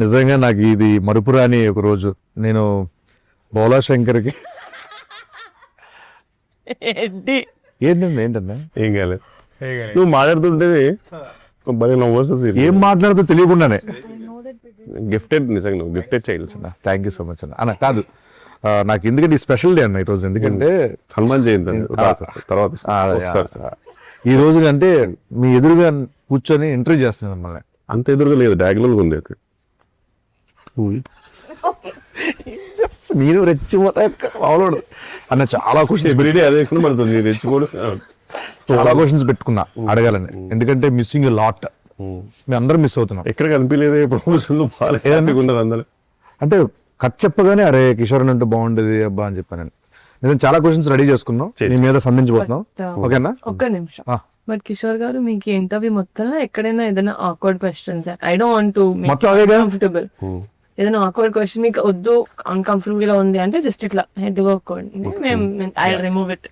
నిజంగా నాకు ఇది మరుపురాని ఒక రోజు. నేను బౌలా శంకర్కి ఏంటన్నా ఏం కాలేదు. నువ్వు మాట్లాడుతుంటే భలే నవ్వు వస్తుంది. ఏం మాట్లాడుతూ తెలియకుండానే గిఫ్టెడ్, నిజంగా నువ్వు గిఫ్టెడ్ చేయలేదు. థ్యాంక్ యూ సో మచ్ అన్న. కాదు నాకు ఎందుకంటే ఈ స్పెషల్ డే అన్న ఈరోజు. ఎందుకంటే హనుమాన్ జయంతి తర్వాత ఈ రోజు అంటే మీ ఎదురుగా కూర్చొని ఇంటర్వ్యూ చేస్తున్నాను మిమ్మల్ని. అంత ఎదురుగా లేదు, డయాగ్నల్గా ఉంది. నేను రెచ్చిపోతా మామూలు అన్న. చాలా క్వశ్చన్స్ ఎవ్రీడే అదే పడుతుంది, రెచ్చిపోడు. చాలా క్వశ్చన్స్ పెట్టుకున్నా అడగాలని. ఎందుకంటే మిస్సింగ్ లాట్, మేము అందరం మిస్ అవుతున్నాం. ఎక్కడ కనిపించలేదు ప్రమోషన్లు బాగాలేదనుకున్నారు అందరూ. అంటే కట్ చెప్పగానే అరే కిషోర్ అంటే బాగుండేది అబ్బా అని చెప్పాను. నేను చాలా క్వశ్చన్స్ రెడీ చేసుకున్నాం, నీ మీద సంధించబోతున్నాం. ఓకేనా? ఒక్క నిమిషం. బట్ కిషోర్ గారు, మీకు ఇంటర్వ్యూ మొత్తంలో ఎక్కడైనా ఏదైనా awkward questions, I don't want to make comfortable, ఏదైనా ఆక్వర్డ్ క్వశ్చన్ మీకు వద్దు, అన్కంఫర్టబుల్ గా ఉంది అంటే జస్ట్ ఇట్లా హెడ్ ఐ రిమూవ్ ఇట్.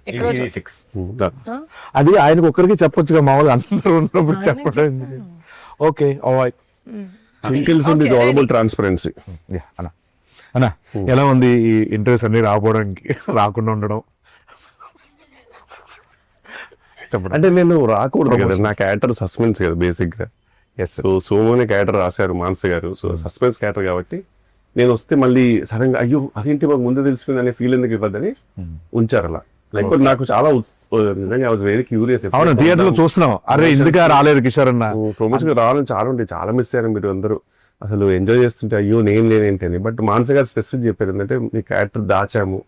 అది ఆయనకు ఒక్కరికి చెప్పొచ్చుగా, మామూలుగా అందరూ ఉన్నప్పుడు చెప్పడం. Okay transparency. అన్న అన్న ఎలా ఉంది ఈ ఇంటర్వ్యూస్ అన్ని రాకపోవడానికి, రాకుండా ఉండడం? అంటే నేను రాకూడదు కదా, నా క్యారెక్టర్ సస్పెన్స్ కదా బేసిక్ గా. సో సోమోని క్యారెక్టర్ రాశారు మానస గారు, సో సస్పెన్స్ క్యారెక్టర్ కాబట్టి నేను వస్తే మళ్ళీ సడన్ గా అయ్యో అదేంటి మాకు ముందు తెలిసిపోయింది అనే ఫీల్ ఎందుకు ఇవ్వద్దని ఉంచారు అలా. లైక్ నాకు చాలా నిజంగా వెరీ క్యూరియస్. అవును, థియేటర్ లో చూస్తున్నాం, అరే ఎందుకు రాలేదు కిషోర్ అన్న. ప్రమోషన్ రావాలని చాలా ఉంటాయి, చాలా మిస్ అయ్యారు మీరు అందరూ. అసలు ఎంజాయ్ చేస్తుంటే అయ్యో నేను లేనేంటి అని. బట్ మానస గారు స్పెసిఫిక్ చెప్పారు ఏంటంటే మీ క్యారెక్టర్ దాచాము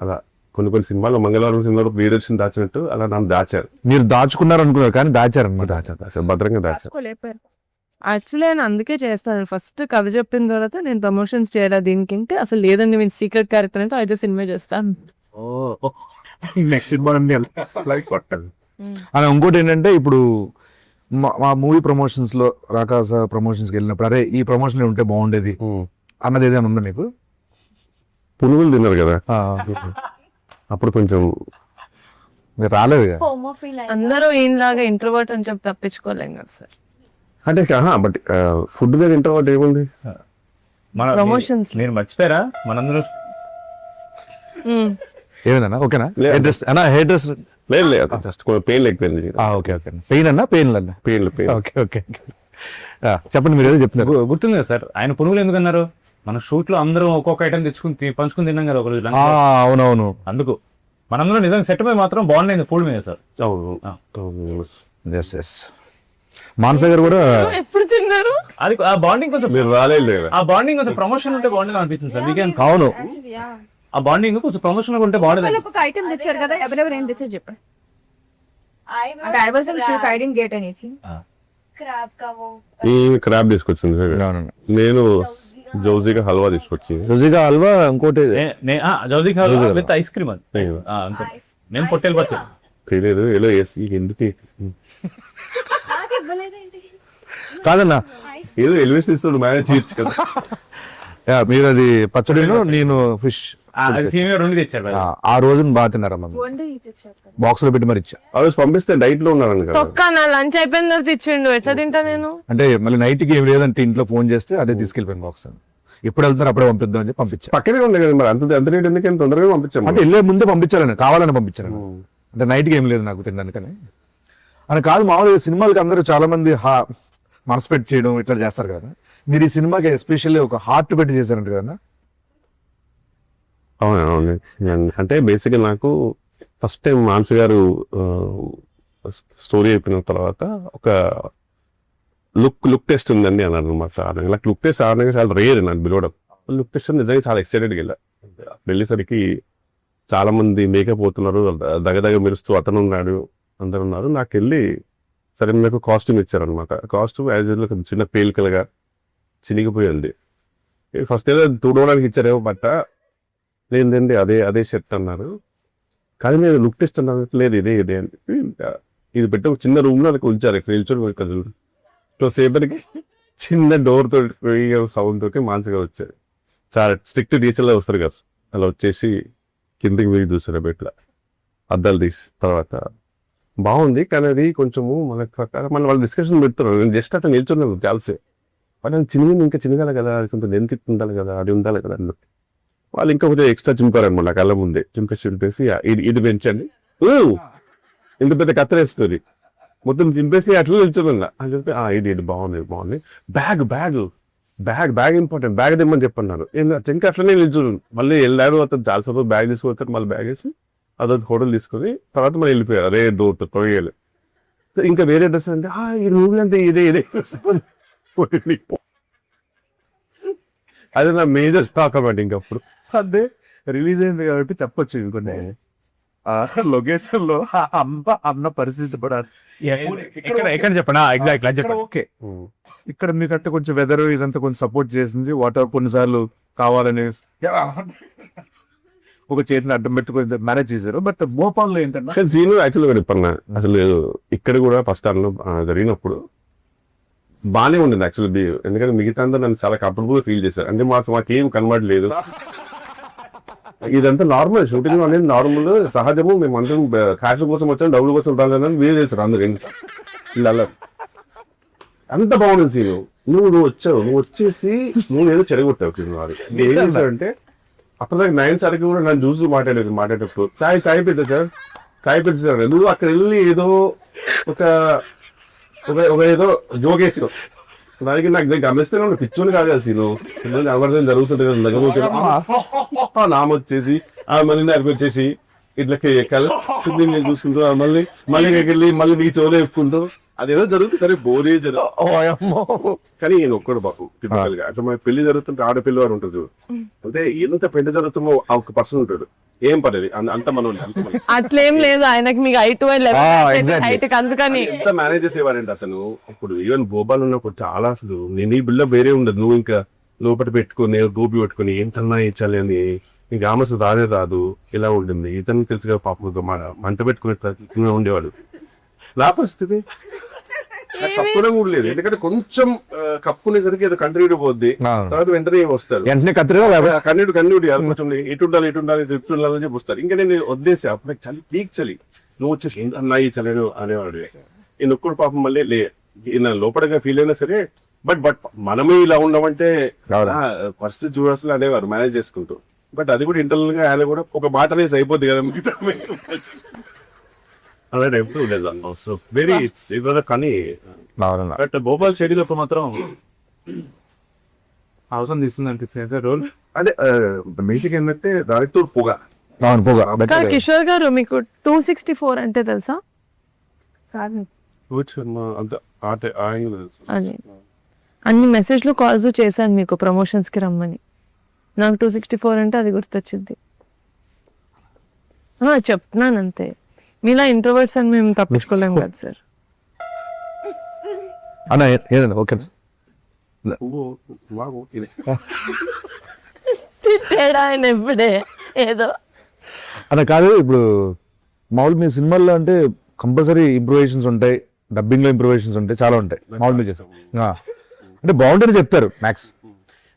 అలా. కొన్ని సినిమాలు మంగళవారం సినిమాలో ప్రియదర్శన్ దాచినట్టు అలా నన్ను దాచారు. మీరు దాచుకున్నారు అనుకున్నారు కానీ దాచారు అనమాట. దాచారు భద్రంగా దాచారు. యాక్చువల్లీ నేను అందుకే చేస్తాను. ఫస్ట్ కథ చెప్పిన తర్వాత నేను ప్రమోషన్స్ చేయాలి దీనికి అంటే అసలు లేదండి, నేను సీక్రెట్ క్యారెక్టర్ అంటే అయితే సినిమా చేస్తాను. నెక్స్ట్ సినిమా అని ఇంకోటి ఏంటంటే ఇప్పుడు మా మూవీ ప్రమోషన్స్ లో రాకాస ప్రమోషన్స్ కి వెళ్ళినప్పుడు అరే ఈ ప్రమోషన్ ఉంటే బాగుండేది అన్నది ఏదైనా ఉందా నీకు? పునుగులు తిన్నారు కదా అప్పుడు కొంచెం రాలేదు. అందరూ ఈయనలాగా ఇంట్రోవర్ట్ అని చెప్పి తప్పించుకోలేం కదా సార్. అంటే బట్ ఫుడ్ దగ్గర ఇంట్రోవర్ట్ ఏముంది? ప్రమోషన్స్ మీరు మర్చిపోయారా మనందరూ? ఏమైందన్నా? ఓకేనా? హెయిర్ డ్రెస్ లేదు లేదు, జస్ట్ పెయిన్ లేకపోయింది. Okay okay. పెయిన్ అన్నా పెయిన్ అన్నా? పెయిన్. Okay okay. చెప్పండి, మీరు ఏదో చెప్తున్నారు. గుర్తుంది కదా సార్, ఆయన పునుగులు ఎందుకు అన్నారు? మన షూట్ లో అందరం ఒక్కొక్క ఐటమ్ తెచ్చుకుని పంచుకుని తిన్నాం కదా ఒకరోజు. అవునవును, అందుకు మనందరూ నిజంగా సెట్ మీద మాత్రం బాగుండేది ఫుడ్ మీద సార్. మానస గారు కూడా ఎప్పుడు తిన్నారు? అది ఆ బాండింగ్ కొంచెం మీరు రాలేదు. ఆ బాండింగ్ కొంచెం ప్రమోషన్ ఉంటే బాగుండేది అనిపించింది సార్ మీకేం? అవును, ఆ బాండింగ్ కొంచెం ప్రమోషన్ ఉంటే బాగుండేది. ఒక ఐటమ్ తెచ్చారు కదా, ఎవరెవరు ఏం తెచ్చారు చెప్పండి. I wasn't sure, I didn't get anything. Crab తీసుకొచ్చింది, నేను జౌజీగా హల్వా తీసుకొచ్చింది. జౌజీగా హల్వా, ఇంకోటి జౌజీగా హల్వా విత్ ఐస్ క్రీమ్. అది నేను పొట్టేలు పచ్చ తెలియదు ఎలా వేసి ఎందుకు కాదన్నా, ఏదో ఎలివేషన్ ఇస్తాడు మేనేజ్ చేయొచ్చు కదా. మీరు అది పచ్చడిను నేను ఫిష్ రెండు తెచ్చారు. ఆ రోజున బాగా తిన్నారమ్మా, బాక్స్ లో పెట్టి మరి ఇచ్చా. ఆ రోజు పంపిస్తే డైట్ లో ఉన్నారని కదా. నా లంచ్ అయిపోయిన తర్వాత ఇచ్చిండు, ఎట్లా తింటా నేను? అంటే మళ్ళీ నైట్ కి ఏం లేదంటే ఇంట్లో ఫోన్ చేస్తే అదే తీసుకెళ్ళిపోయాను బాక్స్. ఎప్పుడు వెళ్తున్నారు అప్పుడే పంపిద్దాం అని పంపించా. పక్కనే ఉండే కదా మరి, అంత రేట్ ఎందుకు ఎంత తొందరగా పంపించాము అంటే వెళ్ళే ముందే పంపించాలని, కావాలని పంపించాను. అంటే నైట్ కి ఏం లేదు నాకు తినడానికని అని కాదు. మామూలుగా సినిమాలకి అందరూ చాలా మంది మనసు పెట్టి చేయడం ఇట్లా చేస్తారు కదా, మీరు ఈ సినిమాకి ఎస్పెషల్లీ ఒక హార్ట్ పెట్టి చేశారంట కదా? అవును. అంటే బేసిక్గా నాకు ఫస్ట్ టైం మానస గారు స్టోరీ అయిపోయిన తర్వాత ఒక లుక్ టెస్ట్ ఉందండి అన్నారు అనమాట. లుక్ టెస్ట్ ఆడడానికి చాలా రేర్ నన్ను పిలవడం. లుక్ టెస్ట్ నిజంగా చాలా ఎక్సైటెడ్గా వెళ్ళా. వెళ్ళేసరికి చాలా మంది మేకప్ అవుతున్నారు, దగ్గర మెరుస్తూ అతను ఉన్నాడు, అందరు ఉన్నారు. నాకు వెళ్ళి సరే నాకు కాస్ట్యూమ్ ఇచ్చారనమాట. కాస్ట్యూమ్ యాజ్ యూజువల్ చిన్న పేలికలుగా చినిగిపోయింది. ఫస్ట్ ఏదో తుడవడానికి ఇచ్చారేమో బట్ట, లేదండి అదే షర్ట్ అన్నారు. కానీ నేను లుక్ టెస్ట్ అన్నారు, లేదు ఇదే అని ఇది పెట్టి ఒక చిన్న రూమ్ లో నాకు ఉంచారు. ఇక్కడ నిల్చొని సేపటికి చిన్న డోర్ తోటి సౌండ్ తోటి మానసిగా వచ్చారు. చాలా స్ట్రిక్ట్ టీచర్లో వస్తారు కదా, అలా వచ్చేసి కిందకి వెళ్ళి చూసారు బెట్ల అద్దాలు తీసి. తర్వాత బాగుంది కానీ అది కొంచెము మన ప్రకారం మన వాళ్ళు డిస్కషన్ పెడుతున్నారు. నేను జస్ట్ అట్లా నిల్చున్నాను తెలిసే వాళ్ళు ఇంకా చిన్నగాలి కదా, కొంత లెంత్ ఉండాలి కదా, అది ఉండాలి కదా అన్నట్టు. వాళ్ళు ఇంకా కొంచెం ఎక్స్ట్రా చింపారనమాట కళ్ళ ముందే, చింపేసి ఇది పెంచండి, ఇంత పెద్ద కత్తరేస్తుంది, మొత్తం చింపేసి అట్లా నిల్చోమన్నా అని చెప్పి ఇది బాగుంది. బ్యాగ్ ఇంపార్టెంట్, బ్యాగ్ తెమ్మని చెప్పన్నారు. ఇంకా అట్లనే నిల్చోను. మళ్ళీ వెళ్ళారు, అతను చాలాసేపు బ్యాగ్ తీసుకొస్తారు, మళ్ళీ బ్యాగ్ వేసి అదొక హోటల్ తీసుకొని తర్వాత మళ్ళీ వెళ్ళిపోయారు. అదే తొయ్యాలి. ఇంకా వేరే డ్రెస్ అంటే ఇది మూవీ అంటే ఇదే అదే నా మేజర్ స్టాక్ అన్నమాట. ఇంకప్పుడు అదే రిలీజ్ అయింది కాబట్టి చెప్పొచ్చు. ఇంకొన్ని లొకేషన్ లో అన్న పరిస్థితి పడాలి. ఎక్కడ చెప్పండి ఎగ్జాక్ట్ చెప్పండి. ఓకే, ఇక్కడ మీకంటే కొంచెం వెదర్ ఇదంతా కొంచెం సపోర్ట్ చేసింది. వాటర్ కొన్నిసార్లు కావాలని ఒక చేతిని అడ్డం పెట్టుకొని మేనేజ్ చేశారు. బట్ భోపాల్లో ఏంటంటే సీను యాక్చువల్గా చెప్పన్నా, అసలు ఇక్కడ కూడా ఫస్ట్ టైంలో జరిగినప్పుడు బాగానే ఉండింది యాక్చువల్లీ. ఎందుకంటే మిగతా అందరూ నన్ను చాలా కంఫర్టబుల్ గా ఫీల్ చేశారు. అంటే మాకేం కనబడలేదు. ఇదంతా నార్మల్, షూటింగ్ అనేది నార్మల్, సహజము. మేము అందరం క్యాష్ కోసం వచ్చాం, డబ్బుల కోసం రాదని వేరు చేశారు అందరు. ఇలా అంత బాగుంది సీను. నువ్వు వచ్చేసి నువ్వు ఏదో చెడగొట్టావు. ఏం చేశాడంటే అప్పటిదాకా 9 సార్కి కూడా నన్ను చూసి మాట్లాడేటప్పుడు సాయి పెద్ద సార్ నువ్వు అక్కడ వెళ్ళి ఏదో ఒక ఏదో జోకేసావు. దానికి నాకు గమనిస్తే నువ్వు పిచ్చోని కాదు సీను. అమర్థం జరుగుతుంది కదా, నామొచ్చేసి మళ్ళీ నాకు వచ్చేసి ఇట్లకి ఎక్కాలి చూసుకుంటూ మళ్ళీ వెళ్ళి మళ్ళీ నీ చెవులో ఎక్కుంటూ అదేదో జరుగుతుంది. సరే బోరే జరుగుతుంది కానీ ఈయన ఒక్కడు బాబు టిపికల్ గా. అట్లా మన పెళ్లి జరుగుతుంటే ఆడపిల్లి వారు ఉంటుంది చూడు, అంటే ఎంత పెళ్లి జరుగుతుందో ఆ ఒక పర్సన్ ఉంటాడు. ఏం పడేది అంత మనం అట్లేం లేదు ఆయనకి, మీకు హైట్ అందుకని ఎంత మేనేజ్ చేసేవాడంటే అతను. ఇప్పుడు ఈవెన్ భోపాల్ ఉన్నప్పుడు చాలా అసలు నేను ఈ బిల్డప్ వేరే ఉండదు. నువ్వు ఇంకా లోపల పెట్టుకుని గోపి పెట్టుకుని ఎంతన్నా ఇచ్చాలి అని నీకు ఆమె రాదు ఇలా ఉంటుంది. ఇతను తెలుసుగా పాపం మంట పెట్టుకుని ఉండేవాడు. నా పరిస్థితి కప్పుడం కూడా లేదు. ఎందుకంటే కొంచెం కప్పునేసరికి ఏదో కంటిన్యూటీ పోద్ది, తర్వాత వెంటనే వస్తారు కంటిన్యూటీ కొంచెం ఇటు ఉండాలి చెప్తుండాలని వస్తారు. ఇంకా నేను వద్దేసి అప్పుడు చలి పీక్ చలి నువ్వు వచ్చేసి అన్నాయి చలేను అనేవాడు. నేను ఒక్కడు పాపం మళ్ళీ లోపలగా ఫీల్ అయినా సరే బట్ మనమే ఇలా ఉండమంటే పరిస్థితి చూడాల్సి అనేవారు మేనేజ్ చేసుకుంటూ. బట్ అది కూడా ఇంటర్నల్ గా ఆయన కూడా ఒక మాట అనేసి అయిపోద్ది కదా మిగతా. అలాగే ఎప్పుడు ఉండేది. సో వెరీ ఇట్స్ కానీ బట్ భోపాల్ స్టేడియంలో మాత్రం అవసరం తీస్తుంది అనిపిస్తుంది రోల్. అదే బేసిక్ ఏంటంటే దానితో పొగ. కిషోర్ గారు మీకు 264 అంటే తెలుసా? అన్ని మెసేజ్లు కాల్స్ చేశాను మీకు ప్రమోషన్స్ కి రమ్మని. నాకు 264 అంటే అది గుర్తొచ్చింది. చెప్తున్నాను అంతే. మీలా ఇంట్రోవర్ట్స్ అని మేము తప్పించుకోలేము కదా సార్. ఓకే ఆయన ఎప్పుడే ఏదో అలా కాదు. ఇప్పుడు మామూలు మీ సినిమాల్లో అంటే కంపల్సరీ ఇంప్రూవేషన్స్ ఉంటాయి, డబ్బింగ్ లో ఇంప్రూవేషన్స్ ఉంటాయి, చాలా ఉంటాయి. మామూలు మీరు చేస్తాం అంటే బాగుంటేనే చెప్తారు మ్యాక్స్.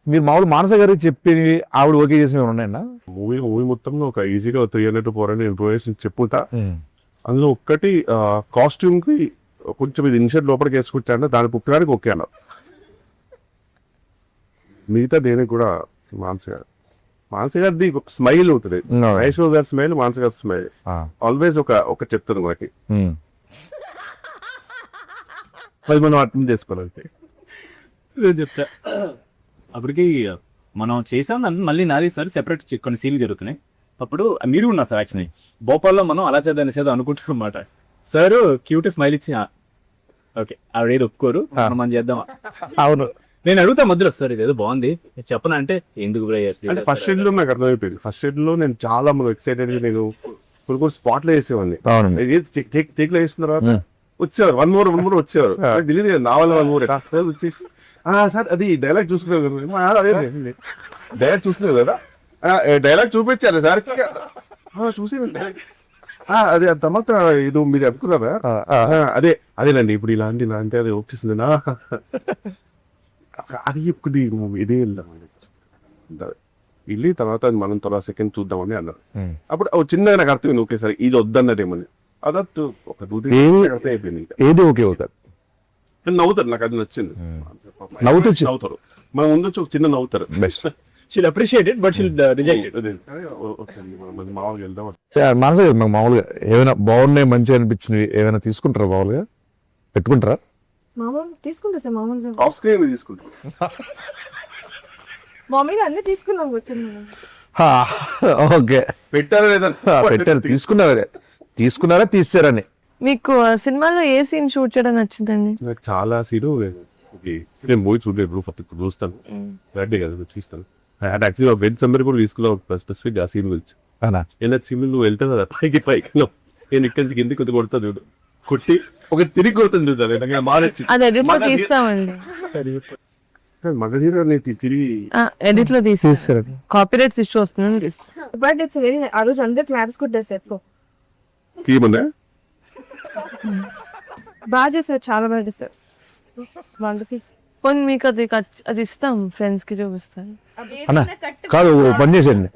మీరు మామూలు మానస గారికి చెప్పి ఆవిడ ఓకే చేసి ఉన్నాయన్నా? మూవీ మొత్తంలో ఒక ఈజీగా 300 to 400 ఇంప్రూవేషన్ చెప్పుతా. అందులో ఒక్కటి కాస్ట్యూమ్ కి కొంచెం ఇది ఇన్షర్ట్ లోపలికి వేసుకుంటాను, దాని పుట్టడానికి ఓకే అన్న. మిగతా దేనికి కూడా మానస గారిది స్మైల్ ఉంటుంది. ఐశ్వర్య గారి స్మైల్, మానస గారి స్మైల్ ఆల్వేస్ ఒక చెప్తుంది మనకి. అది మనం అర్థం చేసుకోవాలంటే చెప్తా. అప్పటికి మనం చేసాం మళ్ళీ నాది సార్ సెపరేట్ కొన్ని సీన్లు జరుగుతున్నాయి. అప్పుడు మీరు ఉన్నారు సార్. యాక్చువల్లీ భోపాల్లో మనం అలా చేద్దాం అనుకుంటున్నాం అన్నమాట. సార్ క్యూట్ స్మైల్ ఇచ్చి ఓకే ఆవిడ ఒప్పుకోరు, మనం చేద్దాం. అవును, నేను అడుగుతా మధ్యలో సార్ ఇదేదో బాగుంది చెప్పనా అంటే ఎందుకు అంటే ఫస్ట్ షెడ్ లో నాకు అర్థమైపోయింది. ఫస్ట్ షెడ్ లో నేను చాలా ఎక్సైటెడ్ గా నేను కొన్ని స్పాట్ లో వేసేవాడిని. టేక్ లో వేసిన తర్వాత వచ్చేవారు వన్ మోర్ వచ్చేవారు. తెలియదు నా వల్ల 1 more వచ్చేసి సార్ అది డైలాగ్ చూసుకున్నారు డైలాగ్ చూసుకున్నారు కదా, డైలాగ్ చూపించారు సార్ చూసి అదే తర్వాత ఇది మీరు అనుకున్నారా? అదేనండి ఇప్పుడు ఇలాంటి అది వచ్చేసింది నా అది ఇప్పుడు ఇదే వెళ్ళి తర్వాత మనం త్వరగా సెకండ్ చూద్దామని అన్నారు. అప్పుడు చిన్నగా నాకు అర్థమైంది ఓకే సార్ ఇది వద్దన్నదేమని. అదట్టు ఒక అయిపోయింది. ఏది ఓకే అవుతారు నవ్వుతారు, నాకు అది నచ్చింది. నవ్వుతూ నవ్వుతారు, మనం ఉండొచ్చు ఒక చిన్న నవ్వుతారు. Best. She'll appreciate it but she'll reject it. మామూలుగా వెళ్దాం. మనసు మాకు మామూలుగా ఏమైనా బాగున్నాయి మంచిగా అనిపించినవి ఏమైనా తీసుకుంటారా మామూలుగా పెట్టుకుంటారా? మామూలు తీసుకుంటా సార్, మామూలు ఆఫ్ స్క్రీన్ తీసుకుంటాం. మామూలుగా అన్ని తీసుకున్నాం కూర్చొని. ఓకే, పెట్టారా లేదా? పెట్టారు. తీసుకున్నారా తీసారని. మీకు సినిమాలో ఏ సీన్ షూట్ చేయడం నచ్చిందండి? నాకు చాలా సీను నేను మూవీ చూడలేదు, ప్రూఫ్ ఇప్పుడు చూస్తాను. బర్త్డే కదా చూస్తాను. యాక్చువల్లీ వెజ్ సమ్మర్ కూడా తీసుకున్నావు స్పెసిఫిక్ ఆ సీన్ గురించి. అవునా? ఏదైనా సీన్ నువ్వు వెళ్తావు కదా పైకి నేను ఇక్కడి నుంచి కిందికి కొద్ది కొడతా చూడు, కొట్టి ఒక తిరిగి కొడుతుంది చూసాను. నాకు బాగా నచ్చింది. అది ఎడిట్ లో తీస్తామండి. మగధీర తిరిగి ఎడిట్ లో తీసేస్తారు. కాపీరైట్స్ ఇష్యూ వస్తుందని తీస్తాం. బట్ ఇట్స్ వెరీ, ఆ రోజు అందరు క్లాప్స్ కొట్టారు సార్. తీయమన్నా బాగా చేశారు, చాలా బాగా చేశారు. వండర్ఫుల్. పోనీ మీకు అది ఇస్తాం, ఫ్రెండ్స్ కి చూపిస్తాను. అన్న కాదు, ఓ పని చేసేయండి.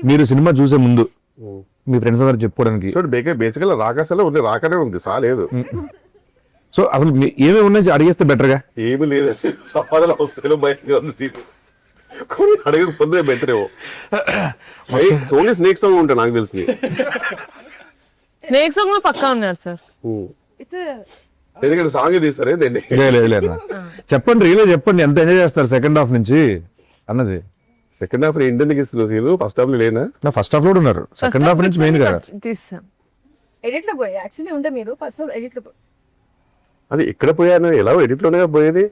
మీరు సినిమా చూసే ముందు మీ ఫ్రెండ్స్ అందరు చెప్పుకోవడానికి చూడు బేసికల్ రాకాసలో ఉంది, రాకనే ఉంది, సాలేదు. సో అసలు ఏమేమి ఉన్నాయి అడిగేస్తే బెటర్గా. ఏమి లేదు, సంపాదన వస్తే బయటగా ఉంది సీన్ కొన్ని అడగకపోతే బెటర్ ఏమో. ఓన్లీ స్నేక్ సాంగ్ ఉంటాయి నాకు తెలిసి. స్నేక్ సాంగ్ లో పక్కా ఉన్నారు సార్. ఇట్స్ ఎందుకంటే సాంగ్ తీస్తారే దాన్ని. లేదు చెప్పండి, రియల్ చెప్పండి ఎంత ఎంజాయ్ చేస్తారు సెకండ్ హాఫ్ నుంచి అన్నది. సెకండ్ హాఫ్ ఇండియన్ ఇస్తున్నారు సీను, ఫస్ట్ హాఫ్ లో లేనా? నా ఫస్ట్ హాఫ్ లో కూడా ఉన్నారు, సెకండ్ హాఫ్ నుంచి మెయిన్ కదా తీస్తాం. ఎడిట్ లో పోయి యాక్చువల్లీ ఉంటే మీరు ఫస్ట్ ఎడిట్ లో అది ఎక్కడ పోయాను, ఎలా ఎడిట్ లోనే పోయేది.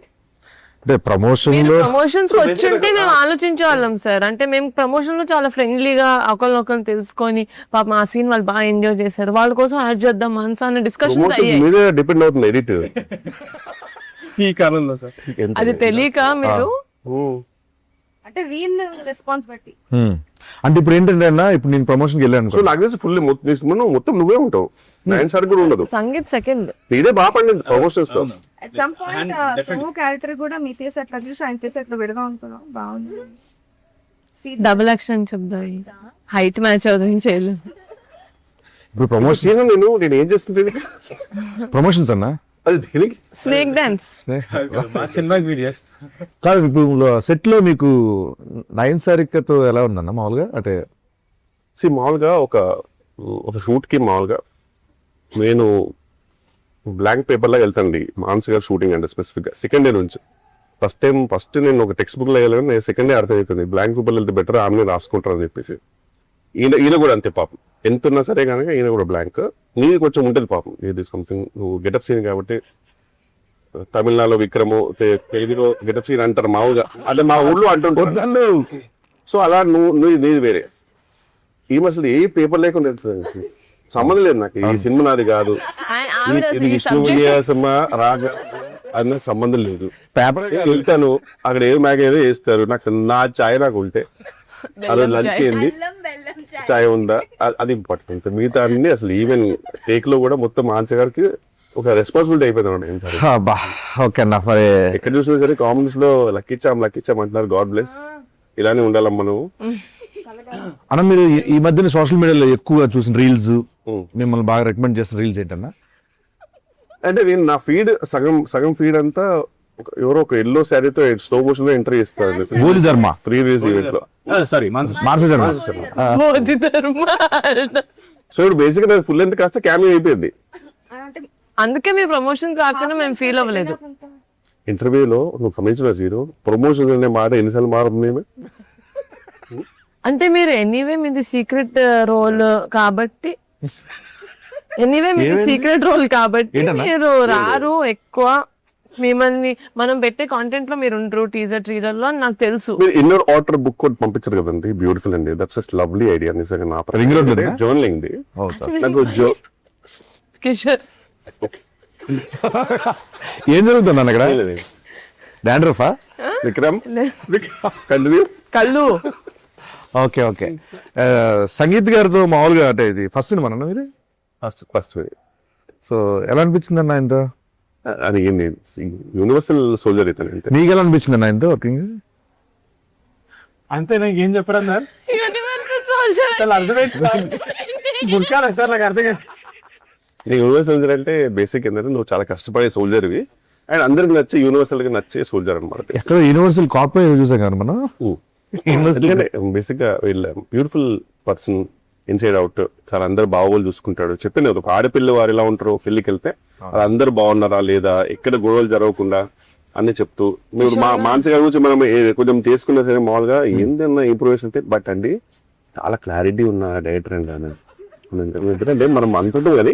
అంటే ప్రమోషన్ లో ప్రమోషన్స్ వచ్చుంటే మేము ఆలోచించే వాళ్ళం సార్. అంటే మేము ప్రమోషన్ లో చాలా ఫ్రెండ్లీగా ఒకరినొకరు తెలుసుకొని పాపం ఆ సీన్ వాళ్ళు బాగా ఎంజాయ్ చేశారు, వాళ్ళ కోసం యాడ్ చేద్దాం మనసు అన్న డిస్కషన్స్ అయ్యాయి. మీదే డిపెండ్ అవుతుంది ఎడిట్ ఈ కాలంలో సార్. అది తెలియక మీరు అంటే వీన్ రెస్పాన్సిబిలిటీ. అంటే ఇప్పుడు ఏంటంటే అన్న, ఇప్పుడు నేను ప్రమోషన్కి వెళ్ళాను సో నాకు తెలిసి ఫుల్ మొత్తం నువ్వే ఉంటావు, నైన్ సార్ కూడా ఉండదు. సంగీత్ సెకండ్ నీదే బాగా పండింది ప్రమోషన్స్ తో. At some point Somu character కూడా మీ తీసి అట్లా చూసి ఆయన తీసి అట్లా విడగా ఉంటున్నాం, బాగుంది. డబుల్ యాక్షన్ చెప్దా, హైట్ మ్యాచ్ అవుతుంది చేయలేదు. ఇప్పుడు ప్రమోషన్ నేను ఏం చేస్తుంటే ప్రమోషన్స్ అన్న అది దేనికి స్నేక్ డాన్స్ సినిమాకి వీడియోస్ కాదు. ఇప్పుడు సెట్ లో మీకు నయన్ సారికతో ఎలా ఉందన్న మామూలుగా? అంటే మామూలుగా ఒక షూట్ కి మామూలుగా నేను బ్లాంక్ పేపర్ లాగా వెళ్తానండి. మానసి గారు షూటింగ్ అంటే స్పెసిఫిక్ గా సెకండ్ డే నుంచి ఫస్ట్ నేను ఒక టెక్స్ట్ బుక్ లో వెళ్ళాను, నేను సెకండ్ డే అర్థమవుతుంది బ్లాంక్ పేపర్ వెళ్తే బెటర్, ఆమె రాసుకుంటారు అని చెప్పేసి. ఈయన కూడా అంతే పాపం, ఎంత ఉన్నా సరే కనుక ఈయన కూడా బ్లాంక్. నీది కొంచెం ఉంటుంది పాపం, ఇది సంథింగ్ నువ్వు గెటప్ సీన్ కాబట్టి. తమిళనాడులో విక్రము తెలుగులో గెటప్ సీన్ అంటారు మామూలుగా, అంటే మా ఊళ్ళో అంటుంటారు. సో అలా నువ్వు నీది వేరే. ఈమె అసలు ఏ పేపర్ లేకుండా సంబంధం లేదు నాకు, ఈ సినిమా నాది కాదు, ఇది విష్ణు విన్యాసమా రాగా అన్న సంబంధం లేదు. పేపర్ వెళ్తాను అక్కడ ఏదో మ్యాగ్ ఏదో వేస్తారు, నాకు నా ఛాయ్ నాకు ఉంటే అదే లంచ్ ఏంది ఛాయ్ ఉందా అది ఇంపార్టెంట్. మిగతా అన్ని అసలు ఈవెన్ టేక్ లో కూడా మొత్తం మానస గారికి ఒక రెస్పాన్సిబిలిటీ అయిపోయింది. ఓకే అన్న, మరి ఎక్కడ చూసినా సరే కామెంట్స్ లో లక్కిచ్చాం అంటున్నారు. గాడ్ బ్లెస్, ఇలానే ఉండాలమ్మా నువ్వు. అన్న మీరు ఈ మధ్యన సోషల్ మీడియాలో ఎక్కువగా చూసిన రీల్స్, మిమ్మల్ని బాగా రికమెండ్ చేసిన రీల్స్ ఏంటన్నా? అంటే నేను నా ఫీడ్ సగం ఫీడ్ అంతా ఎవరో ఒక ఎల్లో శారీతో స్లో మోషన్ లో ఎంటర్ చేస్తారు బోధి ధర్మ ఫ్రీ రిలీజ్ ఈవెంట్ లో. సారీ మార్చ శర్మ. మోదీ ధర్మ. సో ఇప్పుడు బేసిక్ గా ఫుల్ లెంత్ కాస్త క్యామియో అయిపోయింది. అందుకే మీ ప్రమోషన్ రాకుండా మేము ఫీల్ అవ్వలేదు. ఇంటర్వ్యూలో నువ్వు గమనించిన జీరో ప్రమోషన్ అనే మాట ఎన్నిసార్లు మారుతుంది. అంటే మీరు ఎనీవే మీది సీక్రెట్ రోల్ కాబట్టి మీరు రారు ఎక్కువ. మిమ్మల్ని మనం పెట్టే కాంటెంట్ లో మీరు ఉండరు టీజర్ ట్రీలర్ లో అని నాకు తెలుసు. మీరు ఇన్నర్ ఆర్డర్ బుక్ కూడా పంపించారు కదండి, బ్యూటిఫుల్ అండి. That's just lovely idea. నిజంగా నా రింగ్ రోడ్ జర్నలింగ్ ది నాకు కిషోర్ ఏం జరుగుతుంది అన్న ఇక్కడ? డాండ్రఫా విక్రమ్ కంటిన్యూ కళ్ళు. ఓకే సంగీత్ గారితో మామూలుగా అంటే ఇది ఫస్ట్ సినిమా అన్న మీరు? ఫస్ట్ సో ఎలా అనిపించింది అన్న ఇంత? అది యూనివర్సల్ సోల్జర్ అవుతాను అంతే. నీకు ఎలా అనిపించింది అన్న ఇంత వర్కింగ్? అంతే, నాకు ఏం చెప్పడం సార్, గుర్కాల సార్ నాకు అర్థం కాదు. యూనివర్సల్ సోల్జర్ అంటే బేసిక్ ఏంటంటే నువ్వు చాలా కష్టపడే సోల్జర్వి, అండ్ అందరికి నచ్చే యూనివర్సల్ గా నచ్చే సోల్జర్ అనమాట. ఎక్కడ యూనివర్సల్ కాపీ చూసాం కదా మనం. ఎందుకంటే బేసిక్ గా వీళ్ళ బ్యూటిఫుల్ పర్సన్ ఇన్సైడ్ అవుట్, చాలా అందరు బాగోలు చూసుకుంటాడు. చెప్పిన ఒక ఆడపిల్ల వారు ఎలా ఉంటారో పెళ్లికి వెళ్తే అందరు బాగున్నారా లేదా, ఎక్కడ గొడవలు జరగకుండా అన్ని చెప్తూ మీరు మానసిక గురించి మనం కొంచెం చేసుకున్నా సరే మామూలుగా ఏందన్నా ఇంప్రూవేషన్ అయితే. బట్ అండి చాలా క్లారిటీ ఉన్న డైరెక్టర్ అండి ఆయన. ఎందుకంటే మనం అంటుంటాం కానీ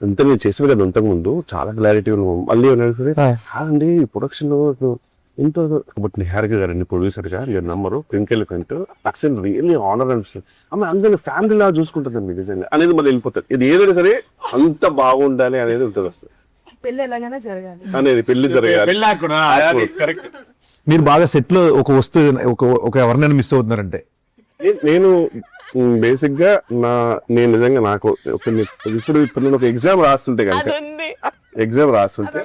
అంత నేను చేసిన కదా అంతకు ముందు చాలా క్లారిటీ ఉన్నాం. మళ్ళీ కాదండి ప్రొడక్షన్ ఇంత బట్ నిహారిక గారండి ప్రొడ్యూసర్ గా మీరు నమ్మరు ట్వింకిల్ కంటూ అక్సెంట్ రియల్లీ ఆనర్ అనిపిస్తుంది. ఆమె అందరినీ ఫ్యామిలీ లా చూసుకుంటుందండి నిజంగా అనేది మళ్ళీ వెళ్ళిపోతుంది. ఇది ఏదైనా సరే అంత బాగుండాలి అనేది ఉంటుంది అసలు పెళ్లి ఎలాగైనా జరగాలి అనేది పెళ్లి జరగాలి. మీరు బాగా సెట్ లో ఒక వస్తువు ఒక ఎవరినైనా మిస్ అవుతున్నారంటే నేను బేసిక్ గా నేను నిజంగా నాకు ఇప్పుడు నేను ఒక ఎగ్జామ్ రాస్తుంటే కనుక ఎగ్జామ్ రాస్తుంటే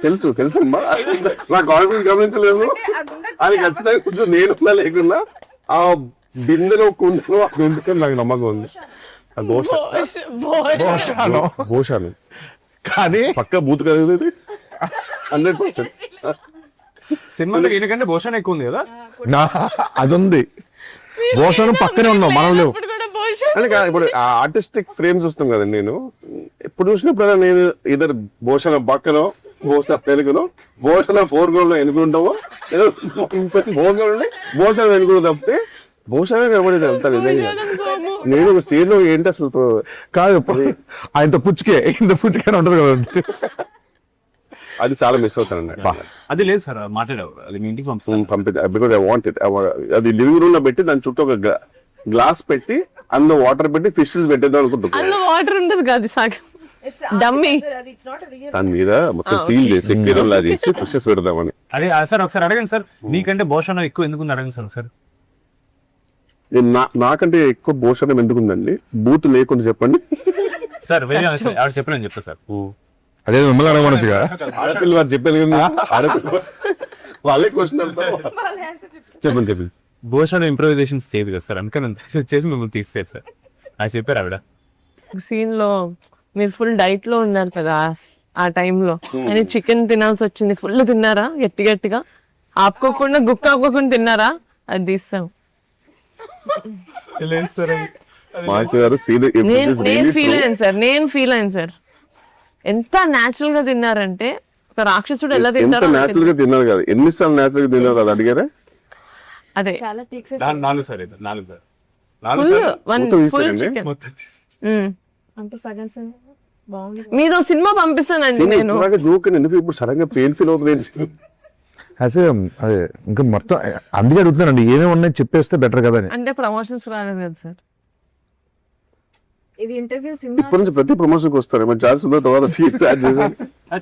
తెలుసమ్మా నా కాన్ఫిడెన్స్ గమనించలేదు. అది ఖచ్చితంగా కొంచెం నేను లేకున్నా ఆ బిందెలో కుండలో ఆ గుండెకి నాకు నమ్మకం ఉంది. ఆ భోషాను కానీ పక్క బూత్ కదా 100%. సినిమాలో ఎందుకంటే భూషణ్ ఎక్కువ ఉంది కదా. అది ఉంది, భోషణం పక్కనే ఉన్నాం మనం లేవు. అంటే ఇప్పుడు ఆర్టిస్టిక్ ఫ్రేమ్స్ వస్తాం కదండి. నేను ఎప్పుడు చూసినప్పుడు నేను ఇద్దరు భూషణ పక్కనో భూషణ తెలుగునో భూషణ 4 గ్రౌండ్ ఎన్నుకుంటామో ఏదో 4 గ్రౌండ్ భూషణ ఎన్నుకుంటూ తప్పితే భూషణ కనబడేది అంతా నిజంగా. నేను ఒక స్టేజ్ లో ఏంటి అసలు కాదు ఆయనతో పుచ్చుకే ఇంత పుచ్చుకే ఉంటది కదా, అది చాలా మిస్ అవుతానండి. అది లేదు సార్ మాట్లాడావు, అది మీ ఇంటికి పంపిద్దాం బికాజ్ ఐ వాంట్ ఇట్. అది లివింగ్ రూమ్ లో పెట్టి దాని చుట్టూ ఒక గ్లాస్ పెట్టి అందులో వాటర్ పెట్టి ఫిషెస్ పెట్టేద్దాం అనుకుంటున్నాను. వాటర్ ఉండదు కాదు సాగు డమ్మీ, దాని మీద మొత్తం సీల్ చేసి కిరణ్ చేసి ఫిషెస్ పెడదామని. అదే సార్ ఒకసారి అడగండి సార్, నీకంటే భూషణ్ ఎక్కువ ఎందుకు అడగండి సార్ ఒకసారి. నాకంటే ఎక్కువ భూషణం ఎందుకుందండి, బూత్ లేకుండా చెప్పండి సార్. చెప్పలేని చెప్తా సార్. అదే మిమ్మల్ని అడగమనొచ్చుగా, ఆడపిల్ల వారు చెప్పారు కదా, ఆడపిల్ల వాళ్ళే క్వశ్చన్ చెప్పండి. భూషణ్ ఇంప్రూవైజేషన్స్ చేయదు కదా సార్, అందుకని చేసి మిమ్మల్ని తీసేది సార్ అది చెప్పారు ఆవిడ. సీన్ లో మీరు ఫుల్ డైట్ లో ఉన్నారు కదా ఆ టైంలో, అని చికెన్ తినాల్సి వచ్చింది. ఫుల్ తిన్నారా గట్టిగా ఆపుకోకుండా గుక్క ఆపుకోకుండా తిన్నారా? అది తీస్తాం. నేను ఫీల్ అయ్యాను సార్, ఎంత న్యాచురల్ గా తిన్నారంటే ఒక రాక్షసుడు ఎలా తింటారో. న్యాచురల్ గా తిన్నారు కదా, ఎన్నిసార్లు న్యాచురల్ గా తిన్నారు కదా అడిగారా? అదే 4 సార్, 4 ఫుల్ చికెన్ మీదో సినిమా పంపిస్తానండి నేను. ఎందుకు ఇప్పుడు సడన్ గా పెయిన్ ఫీల్ అవుతుంది? అదే ఇంకా మొత్తం అందుకే అడుగుతున్నానండి, ఏమేమి ఉన్నాయి చెప్పేస్తే బెటర్ కదా అని. అంటే ప్రమోషన్స్ రాలేదు కదా సార్. ఇది ఇంటర్వ్యూ ఇప్పటి నుంచి ప్రతి ప్రమోషన్ కి వస్తారు ఏమైనా ఛాన్స్ ఉందో తర్వాత సీట్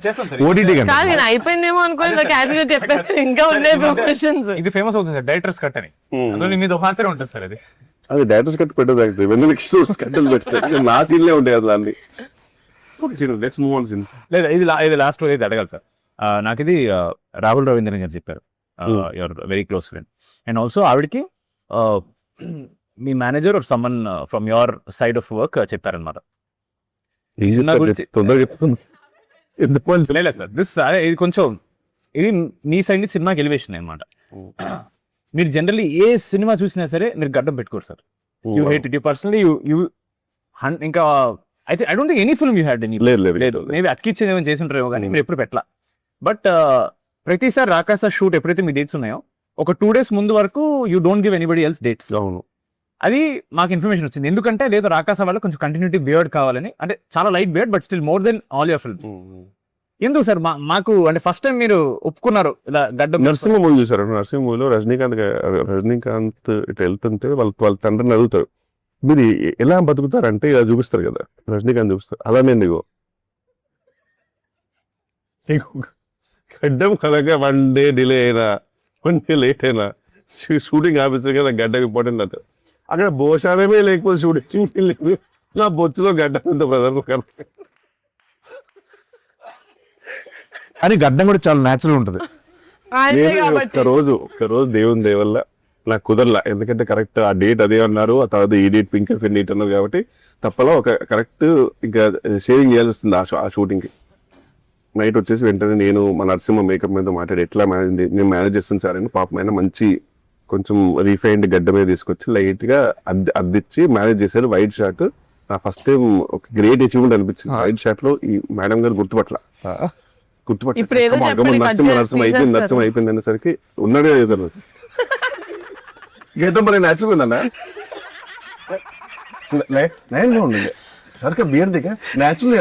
చేస్తాం సార్. ఓటీటీ కాదు నేను అయిపోయిందేమో అనుకోని క్యాజువల్ చెప్పేస్తే ఇంకా ఉన్నాయి ప్రమోషన్స్. ఇది ఫేమస్ అవుతుంది సార్ డైరెక్టర్స్ కట్ అని, అందులో మీద ఒక మాత్రమే ఉంటుంది సార్. అది డైరెక్టర్స్ కట్ పెట్టదు, వెన్నెలకి కట్టలు పెడతారు. నా సీన్లే ఉంటాయి అసలు అన్ని. Let's move on scene. లేదా ఇది లాస్ట్ ఇది అడగాలి సార్. నాకు ఇది రాహుల్ రవీంద్రన్ గారు చెప్పారు, your very close friend. And also ఆవిడకి మీ manager or someone from your side of work చెప్పారనమాట. లేదు సార్, ఇది కొంచెం ఇది మీ సైడ్ నుంచి సినిమాకి ఎలివేషన్ అనమాట. మీరు జనరల్లీ ఏ సినిమా చూసినా సరే మీరు గడ్డం పెట్టుకోరు sir. You hate it, you personally you ఇంకా అయితే I don't think any film you had any. లేదు, మేబీ అతికిచ్చేది ఏమైనా చేసి ఉంటారేమో కానీ మీరు ఎప్పుడు పెట్టలా. బట్ ప్రతిసారి రాకాస షూట్ ఎప్పుడైతే మీ డేట్స్ ఉన్నాయో ఒక 2 days ముందు వరకు you don't give anybody else dates. అవును, అది మాకు ఇన్ఫర్మేషన్ వచ్చింది. ఎందుకంటే లేదు రాకాస వల్ల కొంచెం కంటిన్యూటీ బియర్డ్ కావాలని, అంటే చాలా light beard but still more than all your films. ఎందుకు సార్ మాకు అంటే ఫస్ట్ టైం మీరు ఒప్పుకున్నారు ఇలా గడ్డ? నరసింహ మూవీ చూసారు, నరసింహ మూవీలో రజనీకాంత్ ఇట్లా వెళ్తుంటే వాళ్ళ తండ్రిని అడుగుతారు మీరు ఎలా బతుకుతారంటే ఇలా చూపిస్తారు కదా, రజనీకాంత్ చూపిస్తారు. అలానే నీకు గడ్డం కదగా 1 day డిలే అయినా 1 day లేట్ అయినా షూటింగ్ ఆఫీసర్ కదా గడ్డం ఇంపార్టెంట్ అవుతుంది. అక్కడ భోషానమే లేకపోతే షూటింగ్ లేదు, నా బొచ్చులో గడ్డం ఉంది బ్రదర్. అని గడ్డం కూడా చాలా న్యాచురల్ ఉంటుంది. ఒక్కరోజు దేవుని దేవల్ల నాకు కుదరలా, ఎందుకంటే కరెక్ట్ ఆ డేట్ అదే అన్నారు, ఆ తర్వాత ఈ డేట్ పింక్ డేట్ అన్నారు కాబట్టి తప్పలా ఒక కరెక్ట్ ఇంకా షేరింగ్ చేయాల్సి వస్తుంది ఆ షూటింగ్కి. నైట్ వచ్చేసి వెంటనే నేను మా నరసింహ మేకప్ మీద మాట్లాడి ఎట్లా నేను మేనేజ్ చేస్తాను సార్ అని పాపం ఆయన మంచి కొంచెం రీఫైన్డ్ గడ్డ మీద తీసుకొచ్చి లైట్ గా అద్దిచ్చి మేనేజ్ చేశారు. వైట్ షార్ట్ నా ఫస్ట్ టైం ఒక గ్రేట్ అచీవ్మెంట్ అనిపించింది. వైట్ షార్ట్ లో ఈ మేడం గారు గుర్తుపట్ల ఇప్పుడు ఏదో చెప్పండి, నరసింహ అయిపోయింది అనేసరికి ఉన్నాడే ఏదో గీతం మరి నచ్చిపోయిందన్న నేను ఉండండి సరిగ్గా బియర్ దిగా న్యాచురల్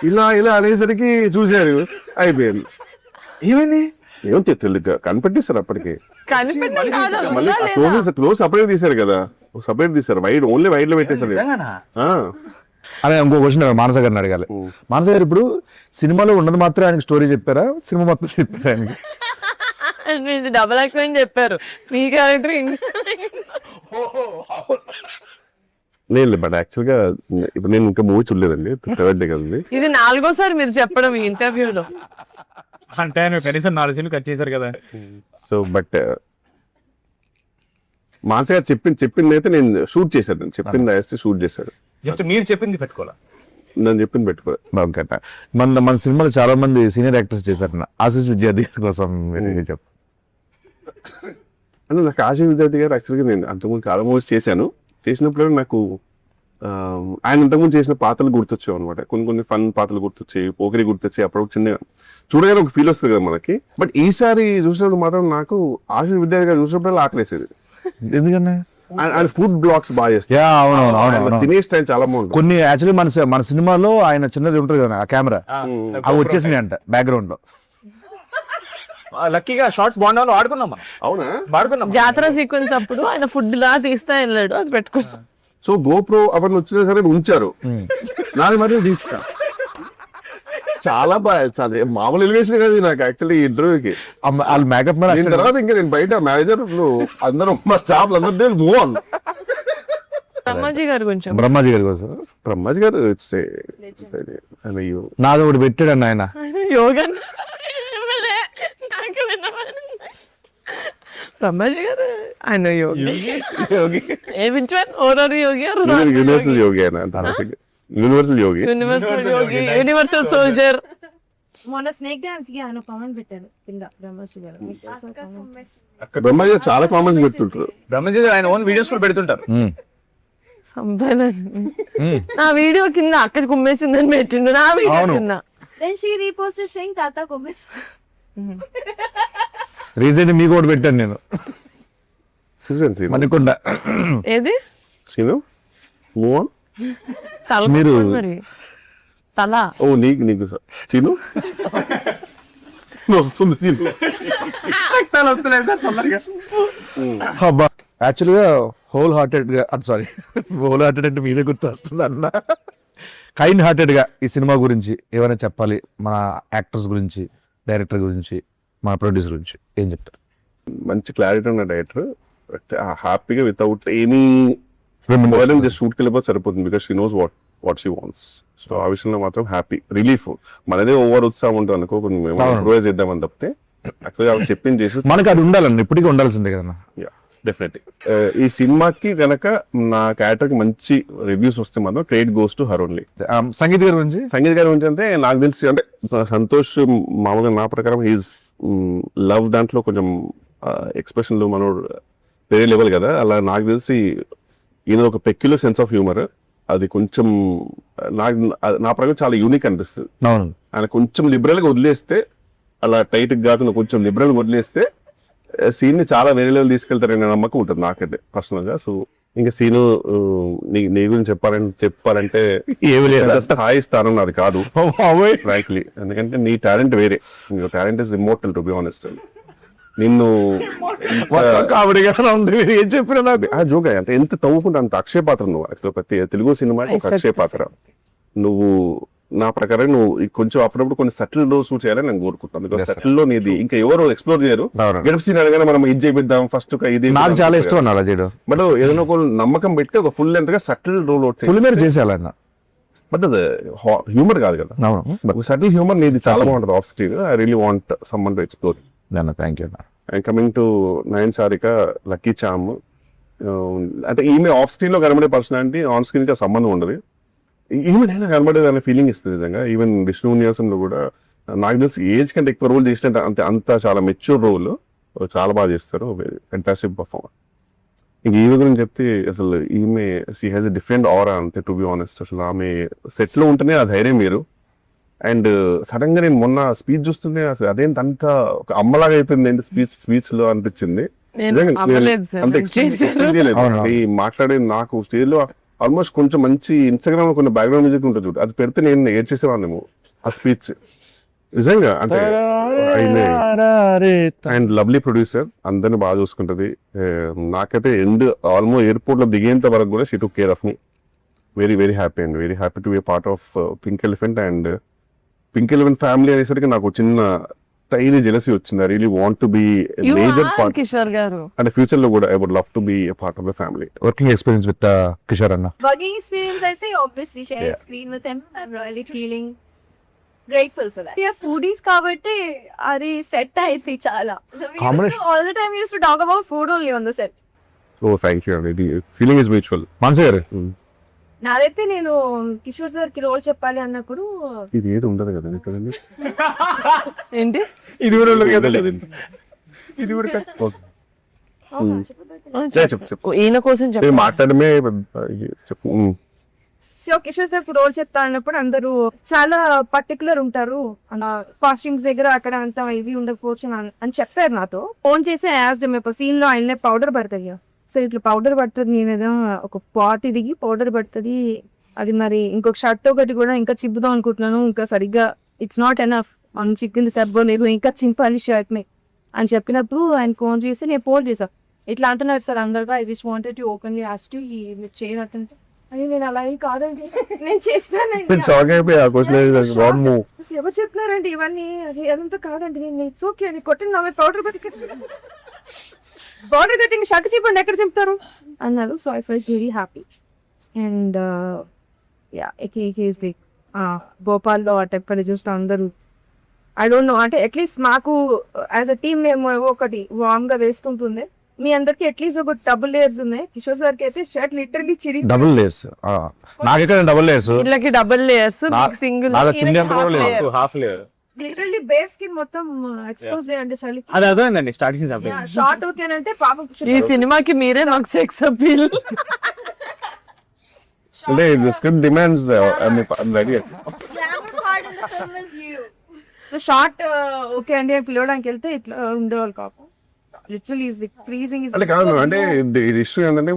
ఇలా ఇలా అనేసరికి చూశారు అయిపోయింది. ఏమైంది ఏమో తెలియదు కనిపెట్టేశారు అప్పటికి. మళ్ళీ క్లోజ్ సపరేట్ తీశారు కదా, సపరేట్ తీశారు. వైడ్ ఓన్లీ వైడ్ లో పెట్టేశారు. అదే ఇంకో క్వశ్చన్ మానస గారిని అడగాలి. మానస గారు ఇప్పుడు సినిమాలో ఉన్నది మాత్రం ఆయనకి స్టోరీ చెప్పారా, సినిమా మొత్తం చెప్పారా ఆయనకి? డబల్ యాక్టింగ్ చెప్పారు మీ క్యారెక్టర్. లేదు బట్ యాక్చువల్ గా ఇప్పుడు నేను ఇంకా మూవీ చూడలేదండి, థర్డ్ డే కదండి. ఇది 4గోసారి మీరు చెప్పడం ఈ ఇంటర్వ్యూలో. అంటే ఆయన కనీసం 4 సీన్లు కట్ చేశారు కదా. సో బట్ మానస గారు చెప్పింది అయితే నేను షూట్ చేశాను, నేను చెప్పింది వేస్తే షూట్ చేశాడు. జస్ట్ మీరు చెప్పింది పెట్టుకోవాలా, నేను చెప్పింది పెట్టుకో. మన సినిమాలో చాలా మంది సీనియర్ యాక్టర్స్ చేశారు. ఆశీష్ విద్యార్థి కోసం చెప్పు. అంటే నాకు ఆశీష్ విద్యార్థి గారు యాక్చువల్గా నేను అంతకుముందు చాలా మూవీస్ చేశాను. చేసినప్పుడు నాకు ఆయన ఇంతకుముందు చేసిన పాత్రలు గుర్తొచ్చావు అనమాట. కొన్ని ఫన్ పాత్రలు గుర్తొచ్చాయి, పోకరి గుర్తొచ్చాయి. అప్పుడు చిన్న చూడగానే ఒక ఫీల్ వస్తుంది కదా మనకి. బట్ ఈసారి చూసినప్పుడు మాత్రం నాకు ఆశీష్ విద్యార్థి గారు చూసినప్పుడు ఆకలేసేది. ఎందుకన్నా ఆయన ఫుడ్ బ్లాగ్స్ బాగా చేస్తారు, తినే స్టైల్ చాలా బాగుంటుంది. కొన్ని యాక్చువల్లీ మన సినిమాలో ఆయన చిన్నది ఉంటుంది కదా ఆ కెమెరా, అవి వచ్చేసినాయి అంట బ్యాక్గ్రౌండ్ లో. లక్కీగా షార్ట్స్ బాగుండాలో ఆడుకున్నాం మనం. అవునా, వాడుకున్నాం. జాతర సీక్వెన్స్ అప్పుడు ఆయన ఫుడ్ లా తీస్తా వెళ్ళాడు, అది పెట్టుకున్నాం. సో గోప్రో అవన్నీ వచ్చినా సరే ఉంచారు, నాది మరి తీసుకా చాలా బాగా మామూలు ఎలివేషన్ కదా నాకు యాక్చువల్లీ ఇంటర్వ్యూకి. వాళ్ళు మేకప్ తర్వాత ఇంకా నేను బయట మేనేజర్ అందరం మా స్టాఫ్ అందరూ మూవ్ ఆన్. బ్రహ్మాజీ గారు కొంచెం బ్రహ్మాజీ గారి కోసం బ్రహ్మాజీ గారు నాది ఒకటి పెట్టాడు అన్న ఆయన యోగా. బ్రహ్మాజీ గారు ఆయన యోగి. యూనివర్సల్ యోగి ఆయన, యూనివర్సల్ యోగి, యూనివర్సల్ సోల్జర్. మొన్న స్నేక్ డాన్స్ కి ఆయన కామెంట్ పెట్టారు కింద బ్రహ్మశ్రీ గారు. బ్రహ్మాజీ గారు చాలా కామెంట్స్ పెడుతుంటారు. బ్రహ్మజీ ఆయన ఓన్ వీడియోస్ కూడా పెడుతుంటారు. నా వీడియో కింద అక్కడ కుమ్మేసిందని పెట్టిండు, నా వీడియో కింద. Then she reposted saying తాత కుమ్మేసి. రీసెంట్ మీకు ఒకటి పెట్టాను నేను మణికొండ. ఏది సీను మూవ్ ఆన్. తల మీరు మరి తల ఓ నీకు సీను వస్తుంది సీను. యాక్చువల్ గా హోల్ హార్టెడ్ గా హోల్ హార్టెడ్ అంటే మీదే గుర్తు వస్తుంది అన్న. కైండ్ హార్టెడ్ గా ఈ సినిమా గురించి ఏమైనా చెప్పాలి, మన యాక్టర్స్ గురించి, డైరెక్టర్ గురించి, మన ప్రొడ్యూసర్ గురించి ఏం చెప్తారు? మంచి క్లారిటీ ఉన్న డైరెక్టర్, హ్యాపీగా వితౌట్ ఎనీ జస్ట్ షూట్కి వెళ్ళిపోతే సరిపోతుంది. Because she knows what she wants. So ఆ విషయంలో మాత్రం హ్యాపీ, రిలీఫ్. మనదే ఓవర్ ఉత్సాహం ఉంటుంది అనుకో, ఇంప్రూవైజ్ చేద్దామని తప్పితే యాక్చువల్గా చెప్పింది చేసి మనకి అది ఉండాలండి, ఇప్పటికీ ఉండాల్సిందే కదా. డెఫినెట్లీ ఈ సినిమాకి గనక నా క్యారెక్టర్ కి మంచి రివ్యూస్ వస్తే మాత్రం credit goes to her only. Sangeet గారి గురించి అంటే నాకు తెలిసి అంటే సంతోష్ మామూలుగా నా ప్రకారం హీస్ లవ్ దాంట్లో కొంచెం ఎక్స్ప్రెషన్లు మనోడు వేరే లెవెల్ కదా. అలా నాకు తెలిసి ఈయన ఒక పెక్యులర్ సెన్స్ ఆఫ్ హ్యూమర్, అది కొంచెం నా ప్రకారం చాలా యూనిక్ అనిపిస్తుంది. ఆయన కొంచెం లిబరల్ గా వదిలేస్తే, అలా టైట్ కాకుండా కొంచెం లిబరల్ గా వదిలేస్తే సీన్ ని చాలా వేరే లెవెల్ తీసుకెళ్తారనే నమ్మకం ఉంటుంది నాకైతే పర్సనల్ గా. సో ఇంకా సీను నీ గురించి చెప్పాలంటే ఏమి లేదు, స్థాయి స్థానం నాది కాదు ఫ్రాంక్లీ. ఎందుకంటే నీ టాలెంట్ వేరే, నీ talent is immortal to be honest. నిన్ను ఏం చెప్పినా నాకు జోక్ అంటే ఎంత తవ్వుకుంటే అంత అక్షయ పాత్ర నువ్వు. యాక్చువల్ ప్రతి తెలుగు సినిమాకి ఒక అక్షయ పాత్ర నువ్వు. నా ప్రకారం నువ్వు కొంచెం అప్పుడప్పుడు కొన్ని సటిల్ లో షూట్ చేయాలని నేను కోరుకుంటాను. బికాస్ సటిల్ లో నీది ఇంకా ఎవరు ఎక్స్ప్లోర్ చేయరు. గెటప్ సీన్ అనగానే మనం ఇది చేపిద్దాం ఫస్ట్ ఇది, నాకు చాలా ఇష్టం అలా చేయడం. బట్ ఏదైనా ఒక నమ్మకం పెట్టి ఒక ఫుల్ లెంత్ గా సటిల్ రోల్ చేసేయాలన్న. బట్ అది హ్యూమర్ కాదు కదా, సటిల్ హ్యూమర్ నీది చాలా బాగుంటుంది off screen. I really want someone to explore. Thank you. And coming to Nayan Sarika, lucky charm, అంటే ఈమె ఆఫ్ స్క్రీన్ లో కనబడే పర్సనాలిటీ ఆన్ స్క్రీన్ కి సంబంధం ఉండదు. ఈమెనైనా కనబడేది అనే ఫీలింగ్ ఇస్తుంది నిజంగా. ఈవెన్ విష్ణు నివాసంలో కూడా నాకు తెలిసి ఏజ్ కంటే ఎక్కువ రోల్ చేసినట్టు అంత చాలా మెచ్యూర్ రోల్, చాలా బాగా చేస్తారు, ఫెంటాస్టిక్ పర్ఫార్మర్. ఇంక ఈమె గురించి చెప్తే అసలు ఈమె షీ హ్యాస్ ఎ డిఫరెంట్ ఆరా అంతే, టు బి ఆనెస్ట్. అసలు ఆమె సెట్ లో ఉంటేనే ఆ ధైర్యం వేరు. అండ్ సడన్ గా నేను మొన్న స్పీచ్ చూస్తుంటే అసలు అదేంటి అంత ఒక అమ్మలాగా అయిపోయింది ఏంటి స్పీచ్ లో అనిపించింది. నిజంగా అంత expect చేయలేదు. ఈ మాట్లాడేది నాకు స్టేజ్ లో ఆల్మోస్ట్ కొంచెం మంచి ఇన్స్టాగ్రామ్ లో కొన్ని బ్యాక్గ్రౌండ్ మ్యూజిక్ ఉంటుంది చూడు, అది పెడితే నేను ఏడ్చేసేవాడిని ఆ స్పీచ్. నిజంగా అంటే అండ్ లవ్లీ ప్రొడ్యూసర్, అందరిని బాగా చూసుకుంటది. నాకైతే ఆల్మోస్ట్ ఎయిర్పోర్ట్ లో దిగేంత వరకు కూడా she took care of me. Very very happy and very happy to be part of Pink Elephant. And Pink Elephant family అనేసరికి నాకు చిన్న టైనీ జెలసీ వచ్చింది. I really want to be major part Kishore garu. And future లో కూడా I would love to be a part of the family. Working experience with Kishore అన్న. Working experience, I say obviously share Yeah. screen with him. I'm really feeling grateful for that. Yeah, foodies కాబట్టి అది set అయింది చాలా. Combination. All the time we used to talk about food only on the set. Oh thank you అండి, feeling is mutual. మనసు గారు నాదైతే నేను Kishore sir కి రోల్ చెప్పాలి అన్నప్పుడు ఇది ఏది ఉండదు కదా ఇక్కడ. ఏంటి ఇది కూడా ఉండదు కదా, ఇది కూడా చెప్పు ఈయన కోసం చెప్పు. మాట్లాడమే చెప్పు. సో కిషోర్ సార్ రోల్ చెప్తా అన్నప్పుడు అందరూ చాలా పర్టికులర్ ఉంటారు, కాస్ట్యూమ్స్ దగ్గర అక్కడ అంత ఇది ఉండకపోవచ్చు అని చెప్పారు నాతో. ఫోన్ చేసి యాజ్ ఇప్పుడు సీన్ లో ఆయన పౌడర్ పడుతుంది, సో ఇట్లా పౌడర్ పడుతుంది, నేను ఏదో ఒక పాట్ దిగి పౌడర్ పడుతుంది, అది మరి ఇంకొక షర్ట్ ఒకటి కూడా ఇంకా చిప్పుదాం అనుకుంటున్నాను, ఇంకా సరిగ్గా ఇట్స్ నాట్ ఎనఫ్ అని చిక్కింది సబ్బో, నేను ఇంకా చింపాలి షర్ట్ ని అని చెప్పినప్పుడు ఆయన ఫోన్ చేసి నేను ఫోన్ చేశాను. ఇట్లా అంటున్నారు సార్ అందరిగా, I just wanted to openly ask you మీరు చేయనట్టుంటే, అది నేను అలా ఏం కాదండి నేను చేస్తానండి. షాక్ అయిపోయి ఆ క్వశ్చన్ అసలు ఎవరు చెప్తున్నారండి ఇవన్నీ, అది అదంతా కాదండి, నేను ఇట్స్ ఓకే అని కొట్టిన నా పౌడర్ పౌడర్ కట్టింగ్ షర్ట్ చెప్పండి ఎక్కడ చెప్తారు అన్నారు. So I felt very happy. And ya is like భోపాల్లో అటు ఎక్కడ చూస్తే అందరూ ఐ డోంట్ నో, అంటే అట్లీస్ట్ మాకు యాజ్ అ టీమ్ మేము ఒకటి వార్మ్ గా వేసుకుంటుంది, మీ అందరికి అట్లీస్ట్ ఒక డబుల్ లేయర్స్ ఉన్నాయి. కిషోర్ సార్ కి అయితే షర్ట్ లిటరలీ చిరి డబుల్ లేయర్స్. నాకెక్కడ డబుల్ లేయర్స్, వీళ్ళకి double layers, single half layer literally base కి మొత్తం ఎక్స్పోజ్ చేయండి చలి. అది అర్థమైందండి స్టార్టింగ్ షార్ట్ ఓకే అంటే పాపం ఈ సినిమాకి మీరే నాకు సెక్స్ అపీల్. అంటే script demands ready. glamour part in the film is you. Short okay అండి అని పిలవడానికి వెళ్తే ఇట్లా ఉండేవాళ్ళు కాపు. లిటరల్లీ ఇస్ ఫ్రీజింగ్ ఇస్ అంటే కాదు, అంటే ఇష్యూ ఏంటంటే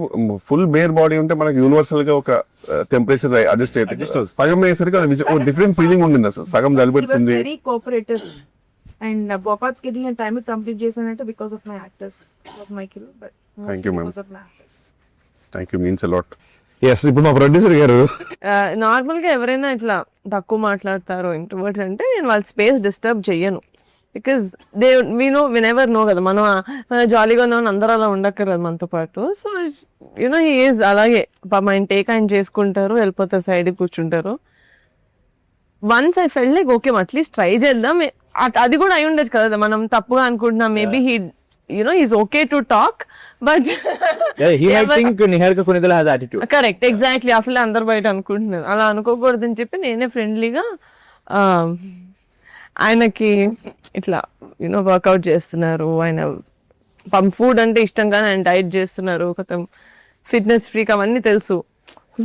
ఫుల్ బేర్ బాడీ ఉంటే మనకి యూనివర్సల్ గా ఒక టెంపరేచర్ అడ్జస్ట్ అయితే సగం అయ్యేసరికి డిఫరెంట్ ఫీలింగ్ ఉండింది. అసలు సగం చలిపెడుతుంది. Very cooperative and Bhopal schedule నేను టైం కంప్లీట్ చేశానంటే because of my actors was my kill, but Thank you, ma'am. Because of my actors. Thank you, means a lot. Yes. ఇప్పుడు మా ప్రొడ్యూసర్ గారు నార్మల్ గా ఎవరైనా ఇట్లా తక్కువ మాట్లాడతారు ఇంట్రోవర్ట్ అంటే నేను వాళ్ళ స్పేస్ డిస్టర్బ్ చెయ్యను, బికాస్ వినెవర్ నో కదా, మనం జాలీగా ఉన్నామని అందరూ అలా ఉండక్కర్లేదు మనతో పాటు. సో యూనో హీ ఈజ్ అలాగే ఆయన టేక్ ఆయన చేసుకుంటారు, వెళ్ళిపోతారు, సైడ్ కూర్చుంటారు. Once I fell like okay at least try చేద్దాం, అది కూడా అయి ఉండొచ్చు కదా, మనం తప్పుగా అనుకుంటున్నాం, maybe he is okay to talk, but correct exactly అసలే అందరు బయట అనుకుంటున్నారు, అలా అనుకోకూడదని చెప్పి నేనే ఫ్రెండ్లీగా ఆయనకి ఇట్లా వర్కౌట్ చేస్తున్నారు, ఆయన ఫుడ్ అంటే ఇష్టం కానీ ఆయన డైట్ చేస్తున్నారు, కొత్త ఫిట్నెస్ ఫ్రీక్ అవన్నీ తెలుసు.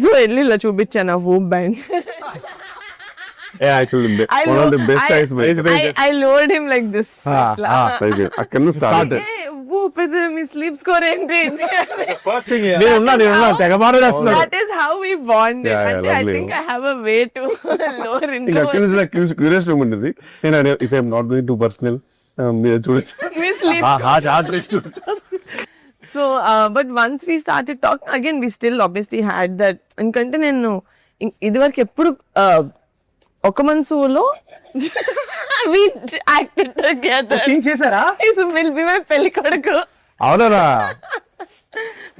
సో వెళ్ళి ఇలా చూపించాను ఆ Whoop band. I lured him like this. అక్కడ నుంచి స్టార్ట్. మీ స్లీప్ స్కోర్ ఏంటి? That is how we bonded. Yeah, I lovely. think I have a way to lower into అక్కడ నుంచి నాకు క్యూరియస్ ఉండేది. నేను if I'm not going to personal మీరు చూడొచ్చు. we sleep. So, but once we started talking again, we still obviously had that. ఎందుకంటే నేను ఇదివరకు ఎప్పుడు ఒక మనసులో we acted together. సీన్ చేశారా? It will be my పెళ్లి కొడుకు. అవునా?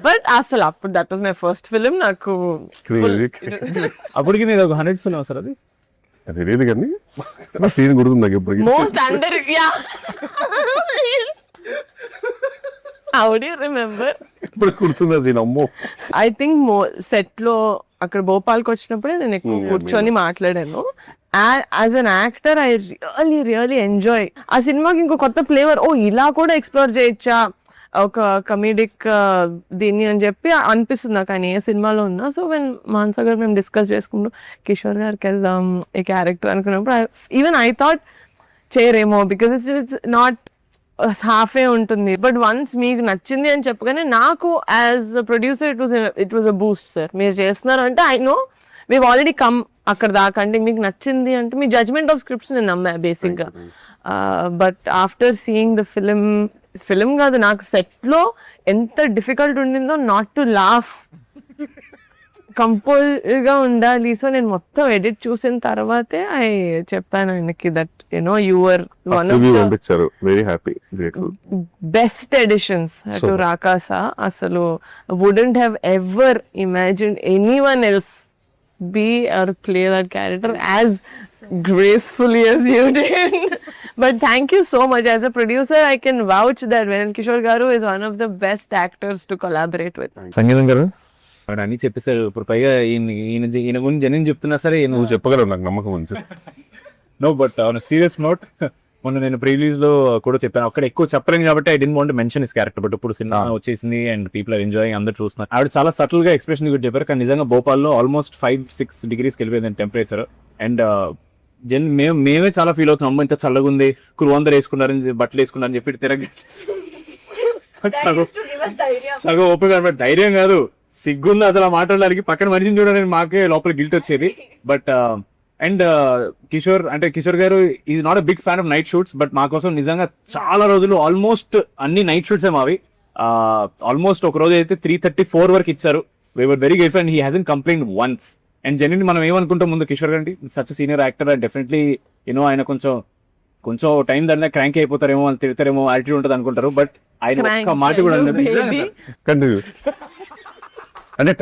బట్ అసలు అప్పుడు that was my first film. నాకు అప్పటికి నేను ఒక 100 ఉన్నావు సార్. అది అది లేదు కానీ సీన్ గుర్తుంది నాకు ఎప్పటికీ. Most under how do you remember? ఇప్పుడు గుర్తుందా సీన్? అమ్మో, ఐ థింక్ సెట్ లో అక్కడ భోపాల్కి వచ్చినప్పుడే నేను ఎక్కువ కూర్చొని మాట్లాడాను. As an actor I really enjoy ఆ సినిమాకి ఇంకో కొత్త ఫ్లేవర్, ఓ ఇలా కూడా ఎక్స్ప్లోర్ చేయొచ్చా ఒక కమీడిక్ దీన్ని అని చెప్పి అనిపిస్తుంది నాకు ఆయన ఏ సినిమాలో ఉన్నా. సో వెన్ మాన్సా గారు మేము డిస్కస్ చేసుకుంటూ కిషోర్ గారికి వెళ్దాం ఈ క్యారెక్టర్ అనుకున్నప్పుడు ఈవెన్ ఐ థాట్ చేయరేమో బికాజ్ ఇట్స్ నాట్ హాఫే ఉంటుంది. బట్ వన్స్ మీకు నచ్చింది అని చెప్పగానే నాకు as a producer it was a boost. Sir మీరు చేస్తున్నారు అంటే I know we already come అక్కడ దాకా, అంటే మీకు నచ్చింది అంటే మీ జడ్జ్మెంట్ ఆఫ్ స్క్రిప్ట్స్ నేను నమ్మా బేసిక్గా. But after seeing the film కాదు నాకు సెట్లో ఎంత డిఫికల్ట్ ఉండిందో నాట్ టు లాఫ్, కంపోజ్గా ఉండాలి. సో నేను మొత్తం ఎడిట్ చూసిన తర్వాతే చెప్పాను ఆయనకి that you know your one of పంపించారు, very happy, grateful. Best editions to రాకాసా. అసలు wouldn't have ever imagined anyone else be or play that character as gracefully as you did. But thank you so much. As a producer, I can vouch that Venan Kishore Garu is one of the best actors to collaborate with. సంగీతం గారు ఆయన అన్ని చెప్పేశారు. ఇప్పుడు పైగా ఈయన గురించి జనం చెప్తున్నా సరే నువ్వు చెప్పగలవు, నాకు నమ్మకం ఉంది. No but on serious note మొన్న నేను ప్రీలీజ్ లో కూడా చెప్పాను, అక్కడ ఎక్కువ చెప్పలేను కాబట్టి I don't want mention his character. But ఇప్పుడు సినిమా వచ్చేసింది అండ్ పీపుల్ ఆర్ ఎంజాయింగ్, అందరూ చూస్తున్నారు. ఆవిడ చాలా సటిల్ గా ఎక్స్ప్రెషన్ కూడా చెప్పారు. కానీ నిజంగా భోపాల్లో ఆల్మోస్ట్ 5-6 degrees వెళ్ళిపోయింది టెంపరేచర్. అండ్ మేమే చాలా ఫీల్ అవుతున్నాం, అమ్మ ఇంత చల్లగా ఉంది, అందరు వేసుకున్నారని బట్టలు వేసుకున్నారని చెప్పి తిరగ సగం ఓపెన్ అనమాట. ధైర్యం కాదు, సిగ్గుంది అసలు ఆ మాట్లాడడానికి. పక్కన మనిషిని చూడడానికి మాకే లోపల గిల్ట్ వచ్చేది. But and Kishore garu is not a big fan of night shoots, but మా కోసం నిజంగా చాలా రోజులు ఆల్మోస్ట్ అన్ని నైట్ షూట్స్ మావి. ఆల్మోస్ట్ ఒక రోజు అయితే 3:34 వరకు ఇచ్చారు. We were very grateful and he hasn't complaint once. And genuine మనం ఏమనుకుంటాం ముందు కిషోర్ గారి such senior actor definitely you know ఆయన కొంచెం టైం దాంట్లో క్రాంక్ అయిపోతారేమో, వాళ్ళు తిడతారేమో, యాటిట్యూడ్ ఉంటుంది అనుకుంటారు. బట్ ఆయన ఒక్క మాట కూడా కంటిన్యూ అంటే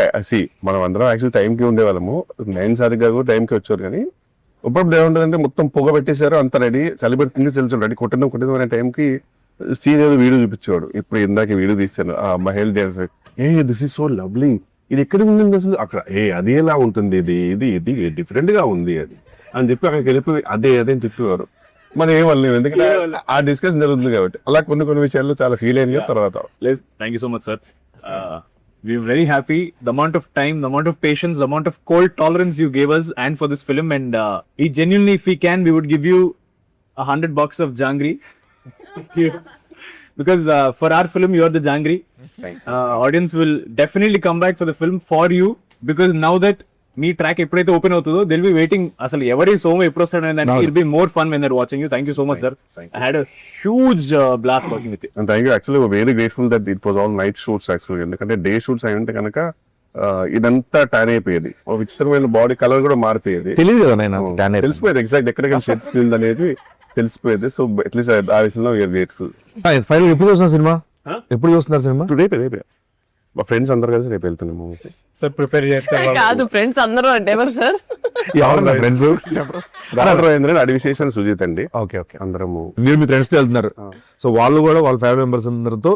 మనం అందరం యాక్చువల్ టైంకి ఉండేవాళ్ళము. 9 సార్లు గారు టైంకి వచ్చారు. కానీ ఇప్పుడు ఏముంటుందంటే మొత్తం పొగ పెట్టేశారు, అంత రెడీ, సెలబ్రిటీ తెలుసు రెడీ, కొట్టడం అనే టైంకి సీన్ ఏదో వీడియో చూపించేవాడు. ఇప్పుడు ఇందాక వీడియో తీశాను మహేల్ dance, this is so lovely, ఇది ఎక్కడ ఉండింది అసలు అక్కడ, అది ఎలా ఉంటుంది, ఇది డిఫరెంట్ గా ఉంది అది అని చెప్పి అక్కడికి వెళ్ళిపోయి అదే అని చెప్పేవారు. మనం ఏమన్నా ఎందుకంటే ఆ డిస్కషన్ జరుగుతుంది కాబట్టి అలా కొన్ని విషయాల్లో చాలా ఫీల్ అయింది. తర్వాత thank you so much sir. We're very happy. The amount of time, the amount of patience, the amount of cold tolerance you gave us and for this film. And genuinely, if we can, we would give you $100 of jangri. Because for our film, you are the jangri. Audience will definitely come back for the film for you. Because now that me track ఎప్పుడైతే open అవుతుందో Dil be waiting అసలు ఎవరి సోమ ఎప్పుడు వస్తాడు అని. It be more fun when they're watching you. Thank you so much sir. I had a huge blast working with you. And thank you. Actually very grateful that it was all night shoots actually. ఎందుకంటే day shoots అయి ఉంటే కనుక ఇదంతా tan అయిపోయేది, విచిత్రమైన body colour కూడా మారిపోయేది. తెలియదు కదా నేను తెలిసిపోయేది ఎగ్జాక్ట్ ఎక్కడికి షెడ్ అనేది తెలిసిపోయేది. సో అట్లీస్ట్ ఆ విషయంలో వీఆర్ గ్రేట్ఫుల్. ఫైనల్ ఎప్పుడు చూస్తున్నారు సినిమా? ఎప్పుడు చూస్తున్నారు సినిమా? రేపే మా ఫ్రెండ్స్ అందరు కలిసి రేపు వెళ్తున్నాము. ప్రిపేర్ చేస్తే కాదు ఫ్రెండ్స్ అందరూ అంటే ఎవరు సార్? ఫ్రెండ్స్ అడివిశేషన్ సుజిత్ అండి. ఓకే అందరము మీరు మీ ఫ్రెండ్స్ తో వెళ్తున్నారు. సో వాళ్ళు కూడా వాళ్ళ ఫ్యామిలీ మెంబర్స్ అందరితో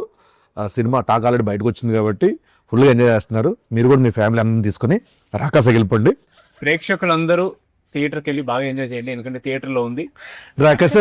సినిమా టాక్ ఆల్రెడీ బయటకు వచ్చింది కాబట్టి ఫుల్ గా ఎంజాయ్ చేస్తున్నారు. మీరు కూడా మీ ఫ్యామిలీ అందరిని తీసుకుని రాకాసకి వెళ్ళిపోండి. ప్రేక్షకులందరూ థియేటర్కి వెళ్ళి బాగా ఎంజాయ్ చేయండి, ఎందుకంటే థియేటర్ లో ఉంది రాకాస.